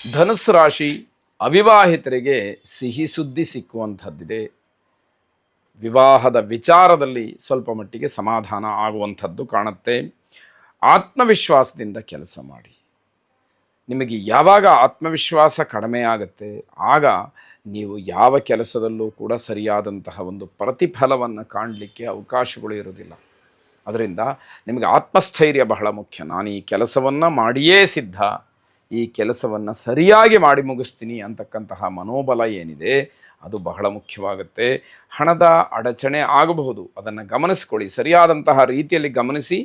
ಧನುಸ್ಸು ರಾಶಿ ಅವಿವಾಹಿತರಿಗೆ ಸಿಹಿ ಸುದ್ದಿ ಸಿಕ್ಕುವಂಥದ್ದಿದೆ. ವಿವಾಹದ ವಿಚಾರದಲ್ಲಿ ಸ್ವಲ್ಪ ಮಟ್ಟಿಗೆ ಸಮಾಧಾನ ಆಗುವಂಥದ್ದು ಕಾಣುತ್ತೆ. ಆತ್ಮವಿಶ್ವಾಸದಿಂದ ಕೆಲಸ ಮಾಡಿ. ನಿಮಗೆ ಯಾವಾಗ ಆತ್ಮವಿಶ್ವಾಸ ಕಡಿಮೆ ಆಗುತ್ತೆ ಆಗ ನೀವು ಯಾವ ಕೆಲಸದಲ್ಲೂ ಕೂಡ ಸರಿಯಾದಂತಹ ಒಂದು ಪ್ರತಿಫಲವನ್ನು ಕಾಣಲಿಕ್ಕೆ ಅವಕಾಶಗಳು ಇರೋದಿಲ್ಲ. ಅದರಿಂದ ನಿಮಗೆ ಆತ್ಮಸ್ಥೈರ್ಯ ಬಹಳ ಮುಖ್ಯ. ನಾನು ಈ ಕೆಲಸವನ್ನು ಮಾಡಿಯೇ ಸಿದ್ಧ, ಈ ಕೆಲಸವನ್ನು ಸರಿಯಾಗಿ ಮಾಡಿ ಮುಗಿಸ್ತೀನಿ ಅಂತಕ್ಕಂತಹ ಮನೋಬಲ ಏನಿದೆ ಅದು ಬಹಳ ಮುಖ್ಯವಾಗುತ್ತೆ. ಹಣದ ಅಡಚಣೆ ಆಗಬಹುದು, ಅದನ್ನು ಗಮನಿಸ್ಕೊಳ್ಳಿ. ಸರಿಯಾದಂತಹ ರೀತಿಯಲ್ಲಿ ಗಮನಿಸಿ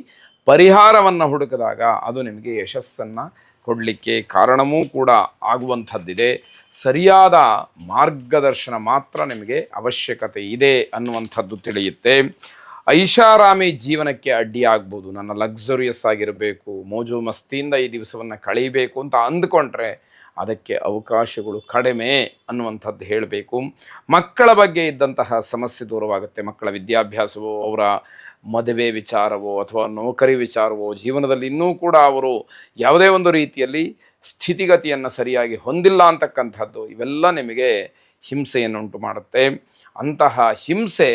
ಪರಿಹಾರವನ್ನು ಹುಡುಕಿದಾಗ ಅದು ನಿಮಗೆ ಯಶಸ್ಸನ್ನು ಕೊಡಲಿಕ್ಕೆ ಕಾರಣವೂ ಕೂಡ ಆಗುವಂಥದ್ದಿದೆ. ಸರಿಯಾದ ಮಾರ್ಗದರ್ಶನ ಮಾತ್ರ ನಿಮಗೆ ಅವಶ್ಯಕತೆ ಇದೆ ಅನ್ನುವಂಥದ್ದು ತಿಳಿಯುತ್ತೆ. ಐಷಾರಾಮಿ ಜೀವನಕ್ಕೆ ಅಡ್ಡಿಯಾಗ್ಬೋದು. ನನ್ನ ಲಕ್ಸುರಿಯಸ್ ಆಗಿರಬೇಕು, ಮೋಜು ಮಸ್ತಿಯಿಂದ ಈ ದಿವಸವನ್ನು ಕಳೀಬೇಕು ಅಂತ ಅಂದ್ಕೊಂಡ್ರೆ ಅದಕ್ಕೆ ಅವಕಾಶಗಳು ಕಡಿಮೆ ಅನ್ನುವಂಥದ್ದು ಹೇಳಬೇಕು. ಮಕ್ಕಳ ಬಗ್ಗೆ ಇದ್ದಂತಹ ಸಮಸ್ಯೆ ದೂರವಾಗುತ್ತೆ. ಮಕ್ಕಳ ವಿದ್ಯಾಭ್ಯಾಸವೋ, ಅವರ ಮದುವೆ ವಿಚಾರವೋ ಅಥವಾ ನೌಕರಿ ವಿಚಾರವೋ, ಜೀವನದಲ್ಲಿ ಇನ್ನೂ ಕೂಡ ಅವರು ಯಾವುದೇ ಒಂದು ರೀತಿಯಲ್ಲಿ ಸ್ಥಿತಿಗತಿಯನ್ನು ಸರಿಯಾಗಿ ಹೊಂದಿಲ್ಲ ಅಂತಕ್ಕಂಥದ್ದು ಇವೆಲ್ಲ ನಿಮಗೆ ಹಿಂಸೆಯನ್ನುಂಟು ಮಾಡುತ್ತೆ. ಅಂತಹ ಹಿಂಸೆ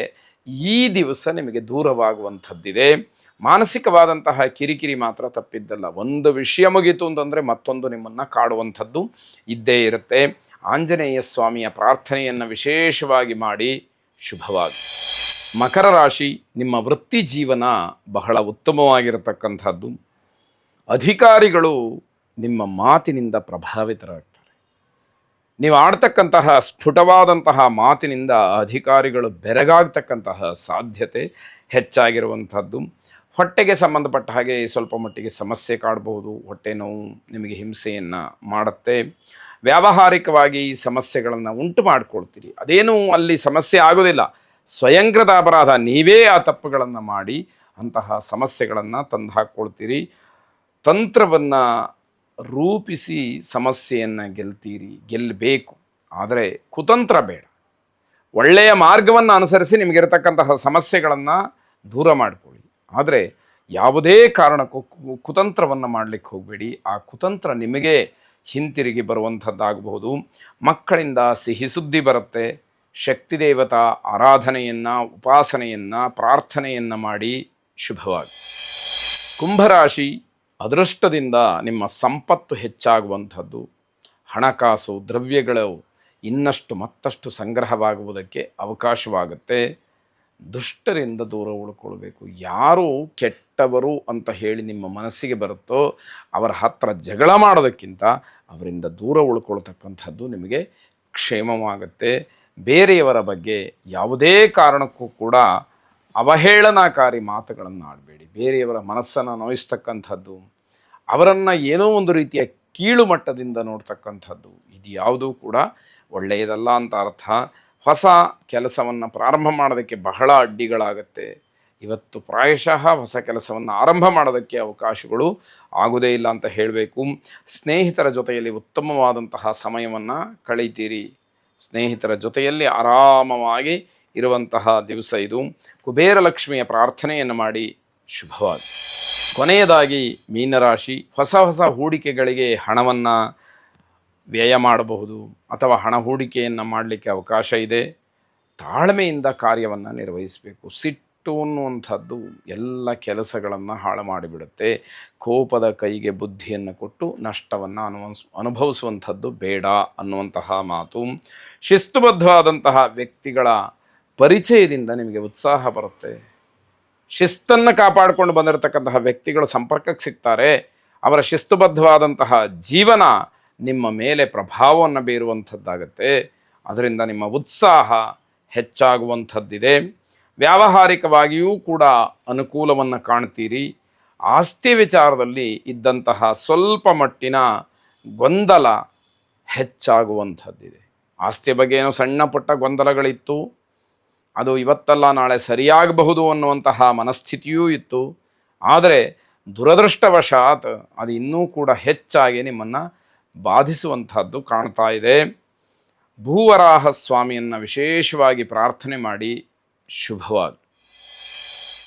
ಈ ದಿವಸ ನಿಮಗೆ ದೂರವಾಗುವಂಥದ್ದಿದೆ. ಮಾನಸಿಕವಾದಂತಹ ಕಿರಿಕಿರಿ ಮಾತ್ರ ತಪ್ಪಿದ್ದಲ್ಲ. ಒಂದು ವಿಷಯ ಮುಗೀತು ಅಂತಂದರೆ ಮತ್ತೊಂದು ನಿಮ್ಮನ್ನು ಕಾಡುವಂಥದ್ದು ಇದ್ದೇ ಇರುತ್ತೆ. ಆಂಜನೇಯ ಸ್ವಾಮಿಯ ಪ್ರಾರ್ಥನೆಯನ್ನು ವಿಶೇಷವಾಗಿ ಮಾಡಿ. ಶುಭವಾಗಿ. ಮಕರ ರಾಶಿ, ನಿಮ್ಮ ವೃತ್ತಿ ಜೀವನ ಬಹಳ ಉತ್ತಮವಾಗಿರತಕ್ಕಂಥದ್ದು. ಅಧಿಕಾರಿಗಳು ನಿಮ್ಮ ಮಾತಿನಿಂದ ಪ್ರಭಾವಿತರಾಗ್ತಾರೆ. ನೀವು ಆಡ್ತಕ್ಕಂತಹ ಸ್ಫುಟವಾದಂತಹ ಮಾತಿನಿಂದ ಅಧಿಕಾರಿಗಳು ಬೆರಗಾಗ್ತಕ್ಕಂತಹ ಸಾಧ್ಯತೆ ಹೆಚ್ಚಾಗಿರುವಂಥದ್ದು. ಹೊಟ್ಟೆಗೆ ಸಂಬಂಧಪಟ್ಟ ಹಾಗೆ ಸ್ವಲ್ಪ ಮಟ್ಟಿಗೆ ಸಮಸ್ಯೆ ಕಾಡಬಹುದು. ಹೊಟ್ಟೆ ನೋವು ನಿಮಗೆ ಹಿಂಸೆಯನ್ನು ಮಾಡುತ್ತೆ. ವ್ಯಾವಹಾರಿಕವಾಗಿ ಈ ಸಮಸ್ಯೆಗಳನ್ನು ಉಂಟು ಮಾಡಿಕೊಳ್ತೀರಿ. ಅದೇನೂ ಅಲ್ಲಿ ಸಮಸ್ಯೆ ಆಗೋದಿಲ್ಲ, ಸ್ವಯಂಕೃತ ಅಪರಾಧ. ನೀವೇ ಆ ತಪ್ಪುಗಳನ್ನು ಮಾಡಿ ಅಂತಹ ಸಮಸ್ಯೆಗಳನ್ನು ತಂದು ಹಾಕ್ಕೊಳ್ತೀರಿ. ತಂತ್ರವನ್ನು ರೂಪಿಸಿ ಸಮಸ್ಯೆಯನ್ನು ಗೆಲ್ಲಬೇಕು. ಆದರೆ ಕುತಂತ್ರ ಬೇಡ. ಒಳ್ಳೆಯ ಮಾರ್ಗವನ್ನು ಅನುಸರಿಸಿ ನಿಮಗಿರತಕ್ಕಂತಹ ಸಮಸ್ಯೆಗಳನ್ನು ದೂರ ಮಾಡಿಕೊಳ್ಳಿ. ಆದರೆ ಯಾವುದೇ ಕಾರಣಕ್ಕೂ ಕುತಂತ್ರವನ್ನು ಮಾಡಲಿಕ್ಕೆ ಹೋಗಬೇಡಿ. ಆ ಕುತಂತ್ರ ನಿಮಗೆ ಹಿಂತಿರುಗಿ ಬರುವಂಥದ್ದಾಗಬಹುದು. ಮಕ್ಕಳಿಂದ ಸಿಹಿ ಸುದ್ದಿ ಬರುತ್ತೆ. ಶಕ್ತಿ ದೇವತಾ ಆರಾಧನೆಯನ್ನು, ಉಪಾಸನೆಯನ್ನು, ಪ್ರಾರ್ಥನೆಯನ್ನು ಮಾಡಿ. ಶುಭವಾಗಿ. ಕುಂಭರಾಶಿ, ಅದೃಷ್ಟದಿಂದ ನಿಮ್ಮ ಸಂಪತ್ತು ಹೆಚ್ಚಾಗುವಂಥದ್ದು. ಹಣಕಾಸು ದ್ರವ್ಯಗಳು ಇನ್ನಷ್ಟು ಮತ್ತಷ್ಟು ಸಂಗ್ರಹವಾಗುವುದಕ್ಕೆ ಅವಕಾಶವಾಗುತ್ತೆ. ದುಷ್ಟರಿಂದ ದೂರ ಉಳ್ಕೊಳ್ಬೇಕು. ಯಾರು ಕೆಟ್ಟವರು ಅಂತ ಹೇಳಿ ನಿಮ್ಮ ಮನಸ್ಸಿಗೆ ಬರುತ್ತೋ ಅವರ ಹತ್ರ ಜಗಳ ಮಾಡೋದಕ್ಕಿಂತ ಅವರಿಂದ ದೂರ ಉಳ್ಕೊಳ್ತಕ್ಕಂಥದ್ದು ನಿಮಗೆ ಕ್ಷೇಮವಾಗುತ್ತೆ. ಬೇರೆಯವರ ಬಗ್ಗೆ ಯಾವುದೇ ಕಾರಣಕ್ಕೂ ಕೂಡ ಅವಹೇಳನಕಾರಿ ಮಾತುಗಳನ್ನು ಆಡಬೇಡಿ. ಬೇರೆಯವರ ಮನಸ್ಸನ್ನು ನೋಯಿಸ್ತಕ್ಕಂಥದ್ದು, ಅವರನ್ನು ಏನೋ ಒಂದು ರೀತಿಯ ಕೀಳು ಮಟ್ಟದಿಂದ ನೋಡ್ತಕ್ಕಂಥದ್ದು, ಇದು ಯಾವುದೂ ಕೂಡ ಒಳ್ಳೆಯದಲ್ಲ ಅಂತ ಅರ್ಥ. ಹೊಸ ಕೆಲಸವನ್ನು ಪ್ರಾರಂಭ ಮಾಡೋದಕ್ಕೆ ಬಹಳ ಅಡ್ಡಿಗಳಾಗುತ್ತೆ. ಇವತ್ತು ಪ್ರಾಯಶಃ ಹೊಸ ಕೆಲಸವನ್ನು ಆರಂಭ ಮಾಡೋದಕ್ಕೆ ಅವಕಾಶಗಳು ಆಗೋದೇ ಇಲ್ಲ ಅಂತ ಹೇಳಬೇಕು. ಸ್ನೇಹಿತರ ಜೊತೆಯಲ್ಲಿ ಉತ್ತಮವಾದಂತಹ ಸಮಯವನ್ನು ಕಳೀತೀರಿ. ಸ್ನೇಹಿತರ ಜೊತೆಯಲ್ಲಿ ಆರಾಮವಾಗಿ ಇರುವಂತಹ ದಿವಸ ಇದು. ಕುಬೇರ ಲಕ್ಷ್ಮಿಯ ಪ್ರಾರ್ಥನೆಯನ್ನು ಮಾಡಿ. ಶುಭವಾಗಿ. ಕೊನೆಯದಾಗಿ ಮೀನರಾಶಿ, ಹೊಸ ಹೂಡಿಕೆಗಳಿಗೆ ಹಣವನ್ನು ವ್ಯಯ ಮಾಡಬಹುದು ಅಥವಾ ಹಣ ಹೂಡಿಕೆಯನ್ನು ಮಾಡಲಿಕ್ಕೆ ಅವಕಾಶ ಇದೆ. ತಾಳ್ಮೆಯಿಂದ ಕಾರ್ಯವನ್ನು ನಿರ್ವಹಿಸಬೇಕು. ಸಿಟ್ಟು ಅನ್ನುವಂಥದ್ದು ಎಲ್ಲ ಕೆಲಸಗಳನ್ನು ಹಾಳು ಮಾಡಿಬಿಡುತ್ತೆ. ಕೋಪದ ಕೈಗೆ ಬುದ್ಧಿಯನ್ನು ಕೊಟ್ಟು ನಷ್ಟವನ್ನು ಅನುಭವಿಸುವಂಥದ್ದು ಬೇಡ ಅನ್ನುವಂತಹ ಮಾತು. ಶಿಸ್ತುಬದ್ಧವಾದಂತಹ ವ್ಯಕ್ತಿಗಳ ಪರಿಚಯದಿಂದ ನಿಮಗೆ ಉತ್ಸಾಹ ಬರುತ್ತೆ. ಶಿಸ್ತನ್ನು ಕಾಪಾಡಿಕೊಂಡು ಬಂದಿರತಕ್ಕಂತಹ ವ್ಯಕ್ತಿಗಳು ಸಂಪರ್ಕಕ್ಕೆ ಸಿಗ್ತಾರೆ. ಅವರ ಶಿಸ್ತುಬದ್ಧವಾದಂತಹ ಜೀವನ ನಿಮ್ಮ ಮೇಲೆ ಪ್ರಭಾವವನ್ನು ಬೀರುವಂಥದ್ದಾಗತ್ತೆ. ಅದರಿಂದ ನಿಮ್ಮ ಉತ್ಸಾಹ ಹೆಚ್ಚಾಗುವಂಥದ್ದಿದೆ. ವ್ಯಾವಹಾರಿಕವಾಗಿಯೂ ಕೂಡ ಅನುಕೂಲವನ್ನು ಕಾಣ್ತೀರಿ. ಆಸ್ತಿ ವಿಚಾರದಲ್ಲಿ ಇದ್ದಂತಹ ಸ್ವಲ್ಪ ಮಟ್ಟಿನ ಗೊಂದಲ ಹೆಚ್ಚಾಗುವಂಥದ್ದಿದೆ. ಆಸ್ತಿಯ ಬಗ್ಗೆ ಏನೋ ಸಣ್ಣ ಪುಟ್ಟ ಗೊಂದಲಗಳಿತ್ತು, ಅದು ಇವತ್ತಲ್ಲ ನಾಳೆ ಸರಿಯಾಗಬಹುದು ಅನ್ನುವಂತಹ ಮನಸ್ಥಿತಿಯೂ ಇತ್ತು. ಆದರೆ ದುರದೃಷ್ಟವಶಾತ್ ಅದು ಇನ್ನೂ ಕೂಡ ಹೆಚ್ಚಾಗಿ ನಿಮ್ಮನ್ನು ಬಾಧಿಸುವಂಥದ್ದು ಕಾಣ್ತಾ ಇದೆ. ಭೂವರಾಹ ಸ್ವಾಮಿಯನ್ನು ವಿಶೇಷವಾಗಿ ಪ್ರಾರ್ಥನೆ ಮಾಡಿ. ಶುಭವಾಗಿ.